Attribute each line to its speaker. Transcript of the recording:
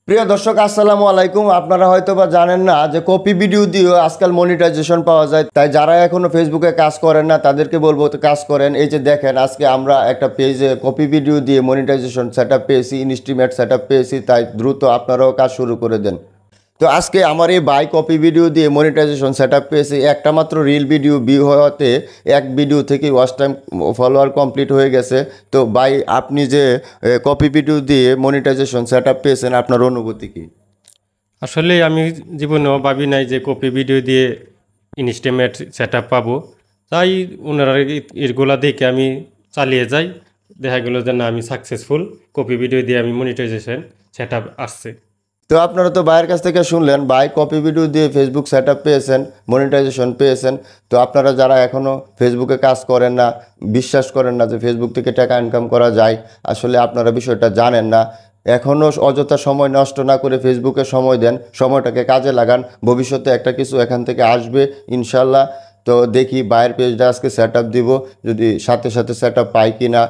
Speaker 1: প্রিয় দর্শক আসসালামু আলাইকুম। আপনারা হয়তো বা জানেন না যে কপি ভিডিও দিয়েও আজকাল মনিটাইজেশন পাওয়া যায়। তাই যারা এখনো ফেসবুকে কাজ করেন না তাদেরকে বলবো তো কাজ করেন। এই যে দেখেন, আজকে আমরা একটা পেজে কপি ভিডিও দিয়ে মনিটাইজেশন সেটআপ পেয়েছি, ইনস্টিমেট সেটআপ পেয়েছি। তাই দ্রুত আপনারাও কাজ শুরু করে দেন। তো আজকে আমার এই ভাই কপি ভিডিও দিয়ে মনিটাইজেশন সেটআপ পেয়েছি। একটা মাত্র রিল ভিডিও ভিউ হওয়াতে এক ভিডিও থেকে ওয়াচ টাইম ফলোয়ার কমপ্লিট হয়ে গেছে। তো ভাই, আপনি যে কপি ভিডিও দিয়ে মনিটাইজেশন সেটআপ পেয়েছেন, আপনার অনুভূতি কি?
Speaker 2: আসলে আমি জীবনেও ভাবি নাই যে কপি ভিডিও দিয়ে ইনস্টিমেট সেট আপ পাবো। তাই ওনারা এগুলা দেখে আমি চালিয়ে যাই। দেখা গেলো যে না, আমি সাকসেসফুল, কপি ভিডিও দিয়ে আমি মনিটাইজেশন সেট আপ আসছে।
Speaker 1: তো আপনারা তো ভাইয়ের কাছ থেকে শুনলেন, ভাই কপি ভিডিও দিয়ে ফেসবুক সেটআপ পেয়েছেন, মনিটাইজেশন পেয়েছেন। তো আপনারা যারা এখনও ফেসবুকে কাজ করেন না, বিশ্বাস করেন না যে ফেসবুক থেকে টাকা ইনকাম করা যায়, আসলে আপনারা বিষয়টা জানেন না। এখনও অযথা সময় নষ্ট না করে ফেসবুকে সময় দেন, সময়টাকে কাজে লাগান। ভবিষ্যতে একটা কিছু এখান থেকে আসবে ইনশাল্লাহ। তো দেখি ভাইয়ের পেজটা আজকে সেটআপ দিব, যদি সাথে সাথে সেটআপ পাই কি না।